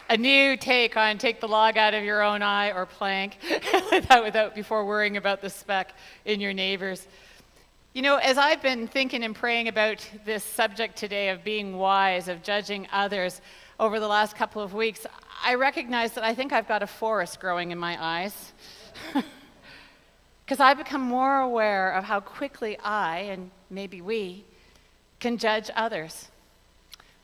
A new take on take the log out of your own eye or plank before worrying about the speck in your neighbor's. You know, as I've been thinking and praying about this subject today of being wise, of judging others over the last couple of weeks, I recognize that I think I've got a forest growing in my eyes. Because I've become more aware of how quickly I, and maybe we, can judge others.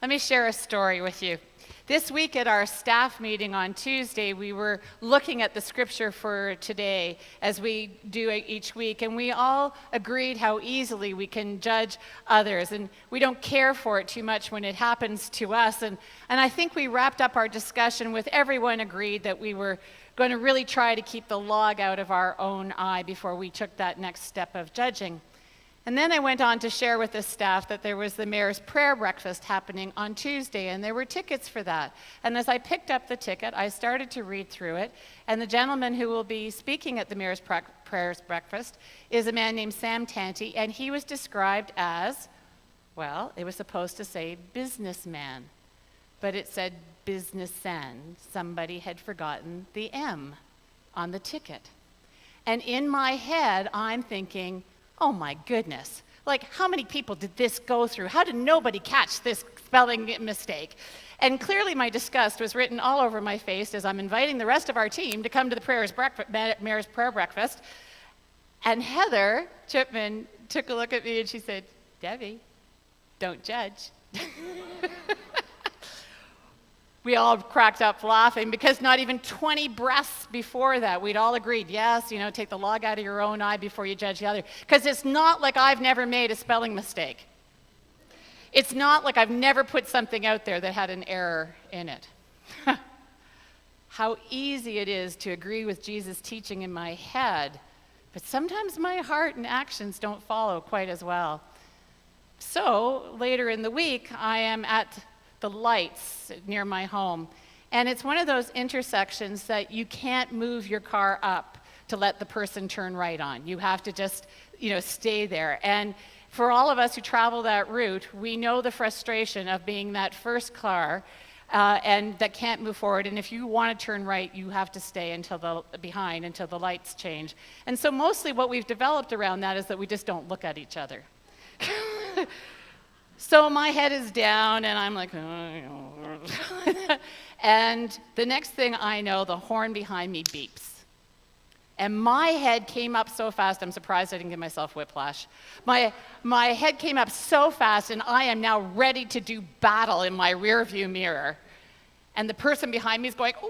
Let me share a story with you. This week at our staff meeting on Tuesday, we were looking at the scripture for today, as we do each week, and we all agreed how easily we can judge others, and we don't care for it too much when it happens to us. And I think we wrapped up our discussion with everyone agreed that we were going to really try to keep the log out of our own eye before we took that next step of judging. And then I went on to share with the staff that there was the mayor's prayer breakfast happening on Tuesday, and there were tickets for that. And as I picked up the ticket, I started to read through it, and the gentleman who will be speaking at the mayor's prayers breakfast is a man named Sam Tanti, and he was described as, well, it was supposed to say businessman, but it said businessman. Somebody had forgotten the M on the ticket. And in my head, I'm thinking, oh my goodness, like how many people did this go through? How did nobody catch this spelling mistake? And clearly my disgust was written all over my face as I'm inviting the rest of our team to come to the mayor's prayer breakfast. And Heather Chipman took a look at me and she said, Debbie, don't judge. We all cracked up laughing because not even 20 breaths before that, we'd all agreed, yes, you know, take the log out of your own eye before you judge the other. Because it's not like I've never made a spelling mistake. It's not like I've never put something out there that had an error in it. How easy it is to agree with Jesus' teaching in my head, but sometimes my heart and actions don't follow quite as well. So later in the week, I am at the lights near my home. And it's one of those intersections that you can't move your car up to let the person turn right on. You have to just, stay there. And for all of us who travel that route, we know the frustration of being that first car and that can't move forward. And if you want to turn right, you have to stay until the lights change. And so mostly what we've developed around that is that we just don't look at each other. So my head is down, and I'm like, oh. And the next thing I know, the horn behind me beeps. And my head came up so fast, I'm surprised I didn't give myself whiplash. My head came up so fast, and I am now ready to do battle in my rearview mirror. And the person behind me is going, oh,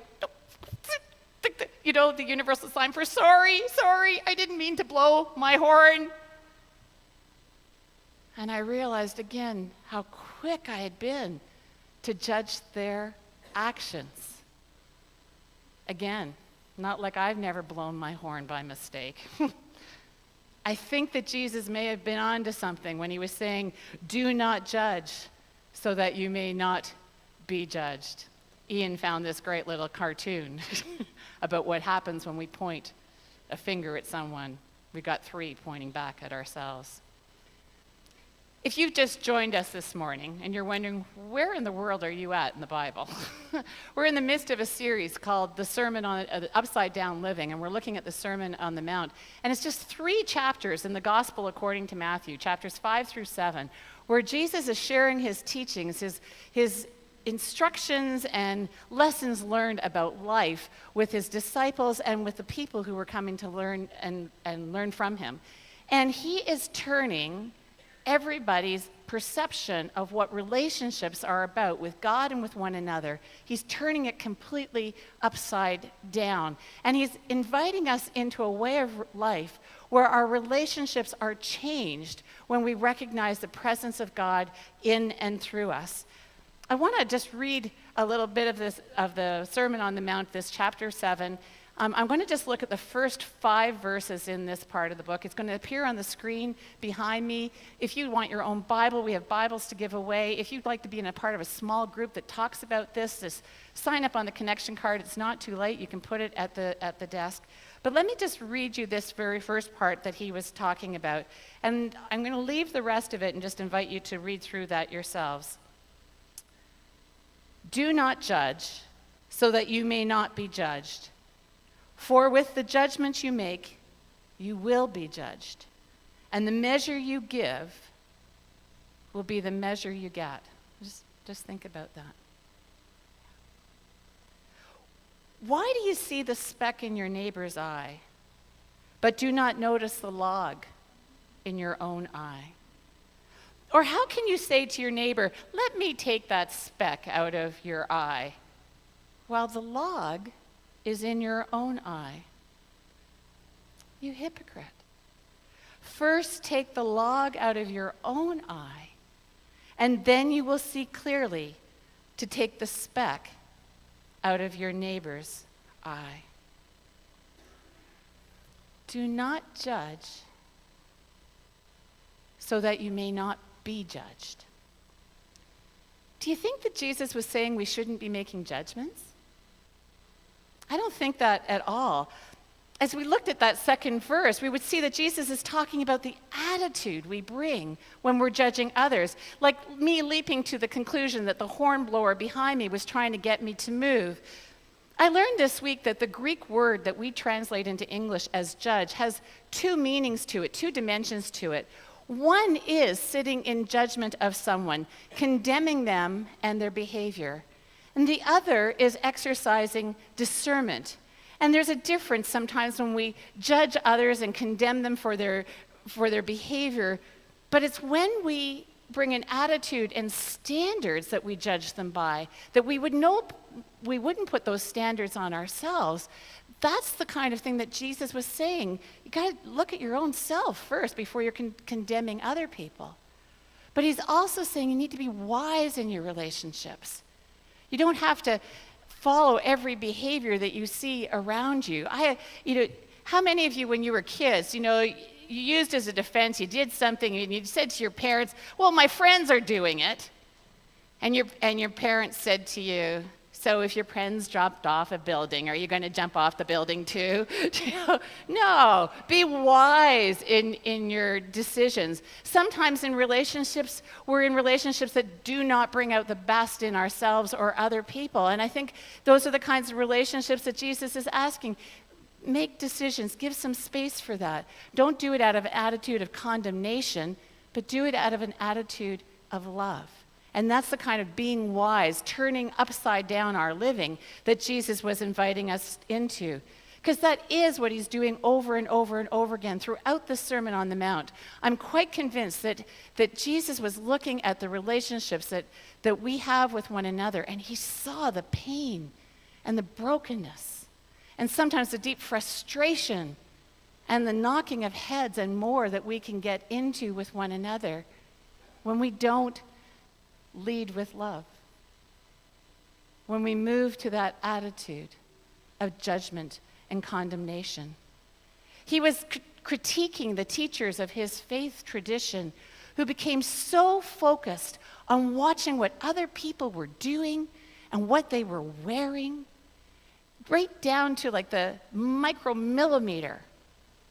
the universal sign for sorry, I didn't mean to blow my horn. And I realized again how quick I had been to judge their actions. Again, not like I've never blown my horn by mistake. I think that Jesus may have been onto something when he was saying, do not judge so that you may not be judged. Ian found this great little cartoon about what happens when we point a finger at someone. We got 3 pointing back at ourselves. If you've just joined us this morning and you're wondering, where in the world are you at in the Bible? We're in the midst of a series called The Sermon on Upside Down Living, and we're looking at the Sermon on the Mount. And it's just 3 chapters in the Gospel according to Matthew, chapters 5 through 7, where Jesus is sharing his teachings, his instructions and lessons learned about life with his disciples and with the people who were coming to learn and learn from him. And he is turning everybody's perception of what relationships are about with God and with one another. He's turning it completely upside down. And he's inviting us into a way of life where our relationships are changed when we recognize the presence of God in and through us. I want to just read a little bit of the Sermon on the Mount, this chapter 7. I'm going to just look at the first 5 verses in this part of the book. It's going to appear on the screen behind me. If you want your own Bible, we have Bibles to give away. If you'd like to be in a part of a small group that talks about this, just sign up on the connection card. It's not too late. You can put it at the desk. But let me just read you this very first part that he was talking about. And I'm going to leave the rest of it and just invite you to read through that yourselves. Do not judge, so that you may not be judged. For with the judgment you make, you will be judged. And the measure you give will be the measure you get. Just think about that. Why do you see the speck in your neighbor's eye, but do not notice the log in your own eye? Or how can you say to your neighbor, let me take that speck out of your eye, while the log is in your own eye? You hypocrite. First take the log out of your own eye, and then you will see clearly to take the speck out of your neighbor's eye. Do not judge so that you may not be judged. Do you think that Jesus was saying we shouldn't be making judgments? I don't think that at all. As we looked at that second verse, we would see that Jesus is talking about the attitude we bring when we're judging others. Like me leaping to the conclusion that the hornblower behind me was trying to get me to move. I learned this week that the Greek word that we translate into English as judge has two meanings to it, two dimensions to it. One is sitting in judgment of someone, condemning them and their behavior. And the other is exercising discernment. And there's a difference sometimes when we judge others and condemn them for their behavior, but it's when we bring an attitude and standards that we judge them by, that we wouldn't put those standards on ourselves. That's the kind of thing that Jesus was saying. You got to look at your own self first before you're condemning other people. But he's also saying you need to be wise in your relationships. You don't have to follow every behavior that you see around you. How many of you, when you were kids, you used as a defense, you did something and you said to your parents, well, my friends are doing it. And your parents said to you, so if your friends dropped off a building, are you going to jump off the building too? No, be wise in your decisions. Sometimes in relationships, we're in relationships that do not bring out the best in ourselves or other people. And I think those are the kinds of relationships that Jesus is asking. Make decisions, give some space for that. Don't do it out of an attitude of condemnation, but do it out of an attitude of love. And that's the kind of being wise, turning upside down our living that Jesus was inviting us into. Because that is what he's doing over and over and over again throughout the Sermon on the Mount. I'm quite convinced that Jesus was looking at the relationships that we have with one another, and he saw the pain and the brokenness, and sometimes the deep frustration and the knocking of heads and more that we can get into with one another when we don't lead with love. When we move to that attitude of judgment and condemnation. He was critiquing the teachers of his faith tradition who became so focused on watching what other people were doing and what they were wearing, right down to like the micromillimeter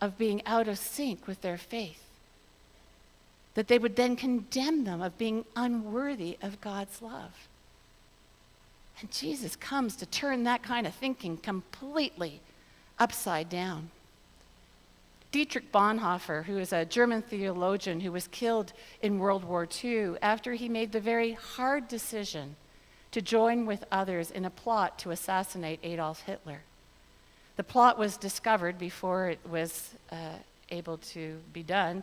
of being out of sync with their faith, that they would then condemn them of being unworthy of God's love. And Jesus comes to turn that kind of thinking completely upside down. Dietrich Bonhoeffer, who is a German theologian who was killed in World War II after he made the very hard decision to join with others in a plot to assassinate Adolf Hitler. The plot was discovered before it was able to be done,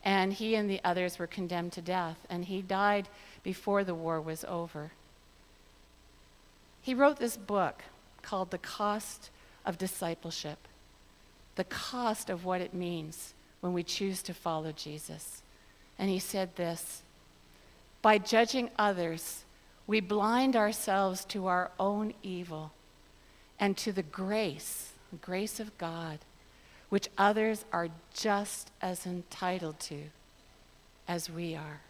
and he and the others were condemned to death, and he died before the war was over. He wrote this book called The Cost of Discipleship, the cost of what it means when we choose to follow Jesus. And he said this: by judging others, we blind ourselves to our own evil and to the grace of God, which others are just as entitled to as we are.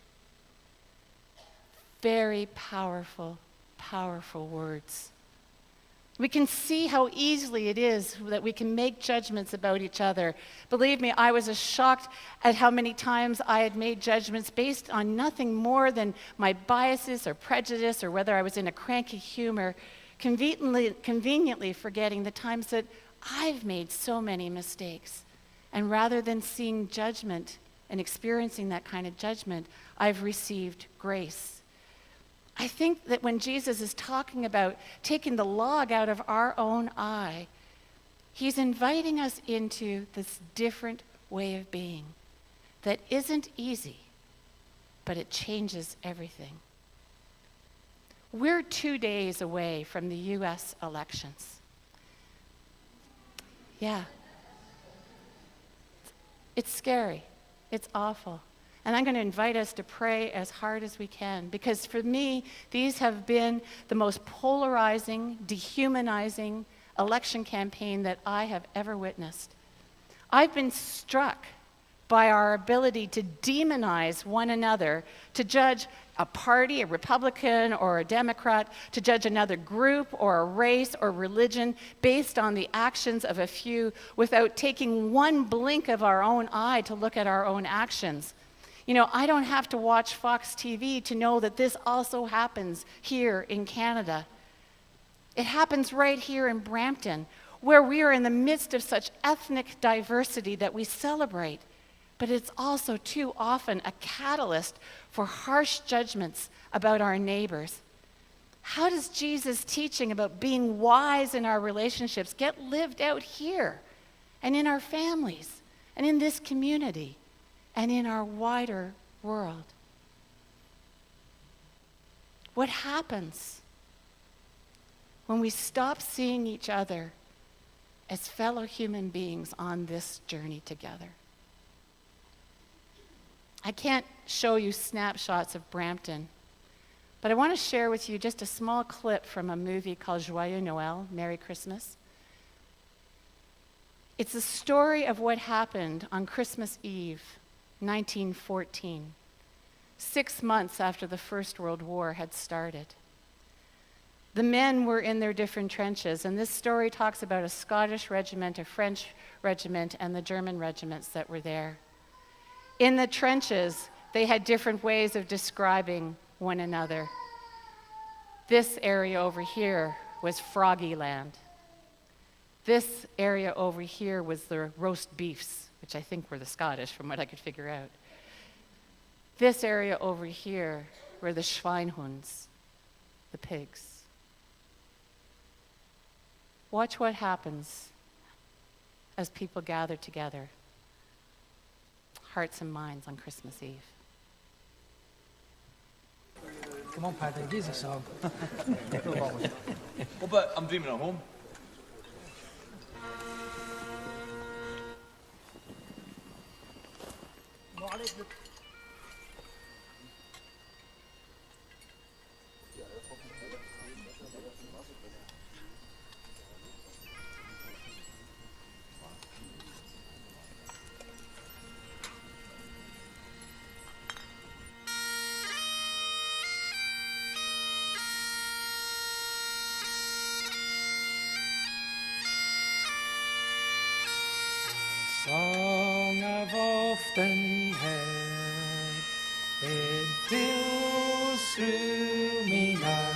Very powerful, powerful words. We can see how easily it is that we can make judgments about each other. Believe me, I was as shocked at how many times I had made judgments based on nothing more than my biases or prejudice or whether I was in a cranky humor. conveniently forgetting the times that I've made so many mistakes. And rather than seeing judgment and experiencing that kind of judgment, I've received grace. I think that when Jesus is talking about taking the log out of our own eye, he's inviting us into this different way of being that isn't easy, but it changes everything. We're 2 days away from the U.S. elections. Yeah. It's scary. It's awful. And I'm going to invite us to pray as hard as we can, because for me, these have been the most polarizing, dehumanizing election campaign that I have ever witnessed. I've been struck by our ability to demonize one another, to judge a party, a Republican or a Democrat, to judge another group or a race or religion based on the actions of a few without taking one blink of our own eye to look at our own actions. You know, I don't have to watch Fox TV to know that this also happens here in Canada. It happens right here in Brampton, where we are in the midst of such ethnic diversity that we celebrate. But it's also too often a catalyst for harsh judgments about our neighbors. How does Jesus' teaching about being wise in our relationships get lived out here and in our families and in this community and in our wider world? What happens when we stop seeing each other as fellow human beings on this journey together? I can't show you snapshots of Brampton, but I want to share with you just a small clip from a movie called Joyeux Noël, Merry Christmas. It's the story of what happened on Christmas Eve, 1914, 6 months after the First World War had started. The men were in their different trenches, and this story talks about a Scottish regiment, a French regiment, and the German regiments that were there. In the trenches, they had different ways of describing one another. This area over here was Froggy Land. This area over here was the roast beefs, which I think were the Scottish from what I could figure out. This area over here were the Schweinhunds, the pigs. Watch what happens as people gather together, hearts and minds on Christmas Eve. Come on, Paddy, give us a song. What about I'm Dreaming at Home? Song I've often heard, it fills through me now,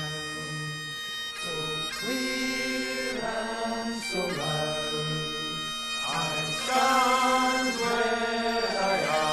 so clear and so loud. I stand where I am.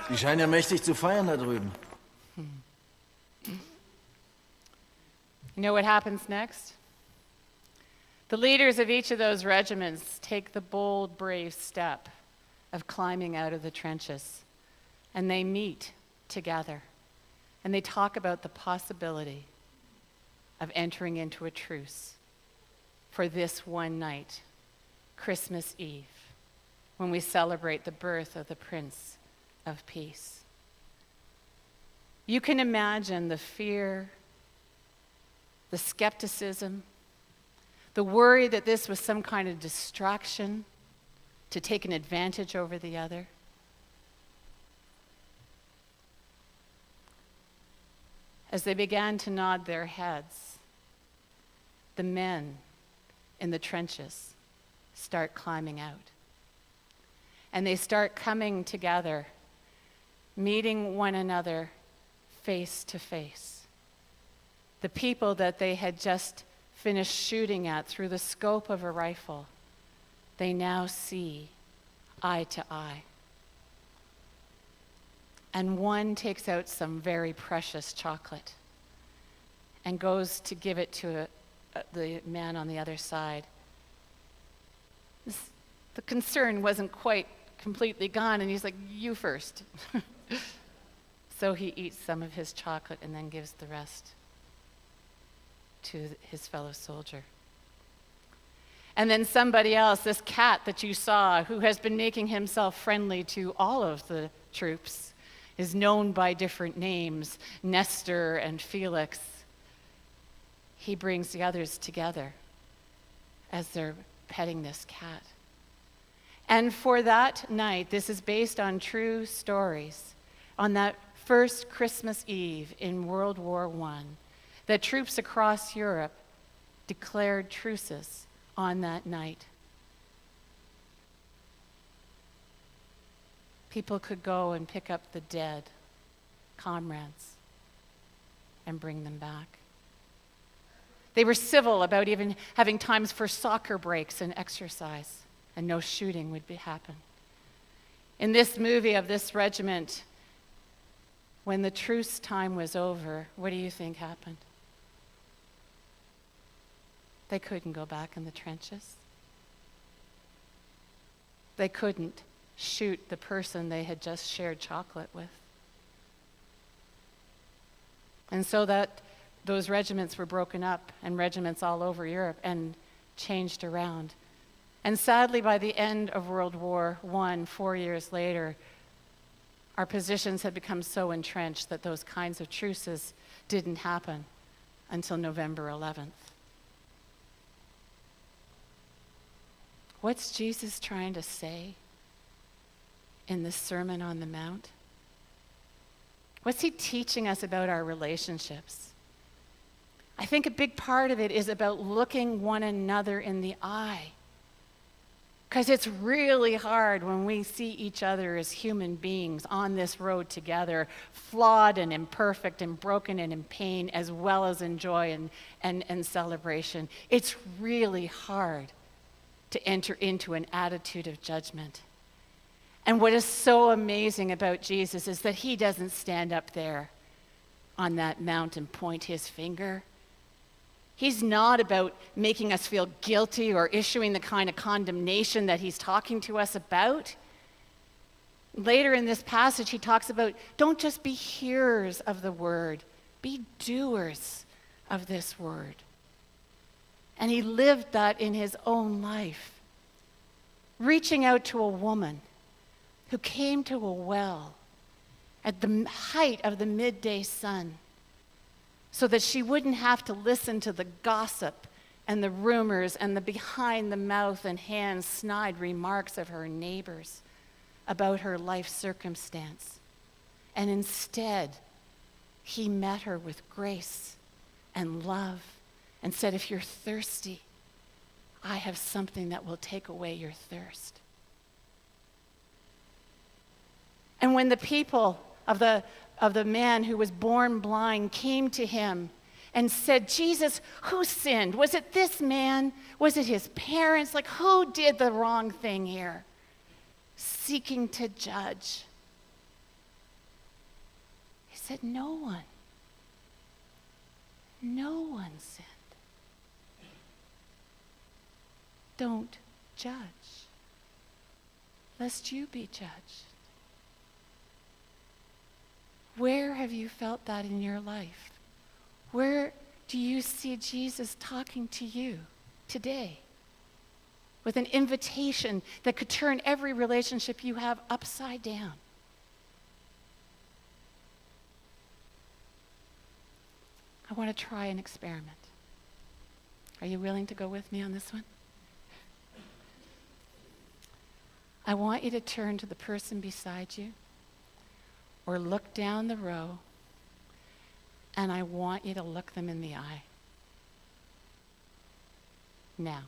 Die scheinen ja mächtig zu feiern da drüben. You know what happens next? The leaders of each of those regiments take the bold, brave step of climbing out of the trenches, and they meet together, and they talk about the possibility of entering into a truce for this one night, Christmas Eve, when we celebrate the birth of the Prince of Peace. You can imagine the fear, the skepticism, the worry that this was some kind of distraction to take an advantage over the other. As they began to nod their heads, the men in the trenches start climbing out. And they start coming together, meeting one another face to face. The people that they had just finished shooting at through the scope of a rifle, they now see eye to eye. And one takes out some very precious chocolate and goes to give it to the man on the other side. The concern wasn't quite completely gone, and he's like, "You first." So he eats some of his chocolate and then gives the rest to his fellow soldier. And then somebody else, this cat that you saw, who has been making himself friendly to all of the troops, is known by different names, Nestor and Felix. He brings the others together as they're petting this cat. And for that night, this is based on true stories, on that first Christmas Eve in World War I, that troops across Europe declared truces on that night. People could go and pick up the dead comrades and bring them back. They were civil about even having times for soccer breaks and exercise, and no shooting would happen. In this movie of this regiment, when the truce time was over, what do you think happened? They couldn't go back in the trenches. They couldn't shoot the person they had just shared chocolate with. And so those regiments were broken up, and regiments all over Europe, and changed around. And sadly, by the end of World War I, 4 years later, our positions had become so entrenched that those kinds of truces didn't happen until November 11th. What's Jesus trying to say in the Sermon on the Mount? What's he teaching us about our relationships? I think a big part of it is about looking one another in the eye. Because it's really hard when we see each other as human beings on this road together, flawed and imperfect and broken and in pain, as well as in joy and celebration. It's really hard to enter into an attitude of judgment. And what is so amazing about Jesus is that he doesn't stand up there on that mount and point his finger. He's not about making us feel guilty or issuing the kind of condemnation that he's talking to us about. Later in this passage, he talks about, don't just be hearers of the word, be doers of this word. And he lived that in his own life, reaching out to a woman who came to a well at the height of the midday sun, so that she wouldn't have to listen to the gossip and the rumors and the behind the mouth and hand snide remarks of her neighbors about her life circumstance. And instead, he met her with grace and love and said, if you're thirsty, I have something that will take away your thirst. And when the people of the man who was born blind came to him and said, Jesus, who sinned? Was it this man? Was it his parents? Like, who did the wrong thing here? Seeking to judge. said, no one. No one sinned. Don't judge, lest you be judged. Where have you felt that in your life? Where do you see Jesus talking to you today with an invitation that could turn every relationship you have upside down? I want to try an experiment. Are you willing to go with me on this one? I want you to turn to the person beside you or look down the row, and I want you to look them in the eye. Now,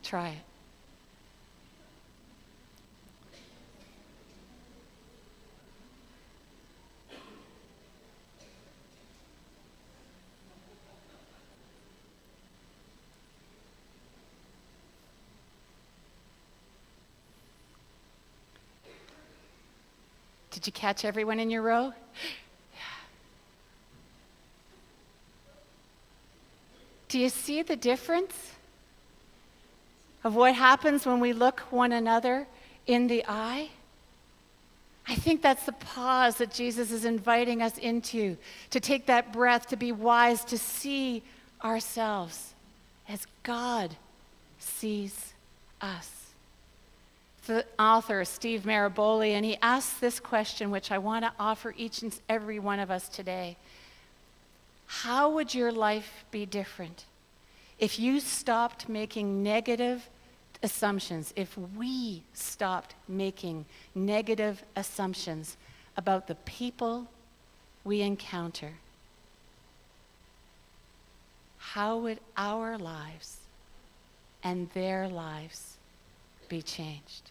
try it. Did you catch everyone in your row? Do you see the difference of what happens when we look one another in the eye? I think that's the pause that Jesus is inviting us into, to take that breath, to be wise, to see ourselves as God sees us. The author, Steve Maraboli, and he asks this question, which I want to offer each and every one of us today. How would your life be different if you stopped making negative assumptions, if we stopped making negative assumptions about the people we encounter? How would our lives and their lives be changed?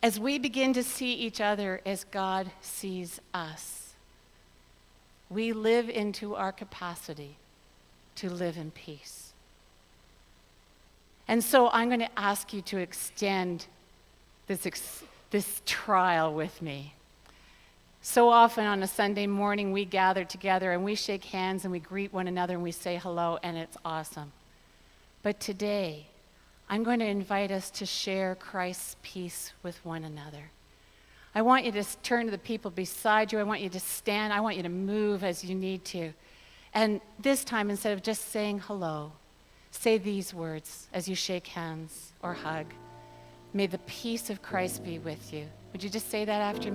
As we begin to see each other as God sees us, we live into our capacity to live in peace. And so I'm going to ask you to extend this trial with me. So often on a Sunday morning, we gather together and we shake hands and we greet one another and we say hello, and it's awesome. But today, I'm going to invite us to share Christ's peace with one another. I want you to turn to the people beside you. I want you to stand. I want you to move as you need to. And this time, instead of just saying hello, say these words as you shake hands or hug. May the peace of Christ be with you. Would you just say that after me?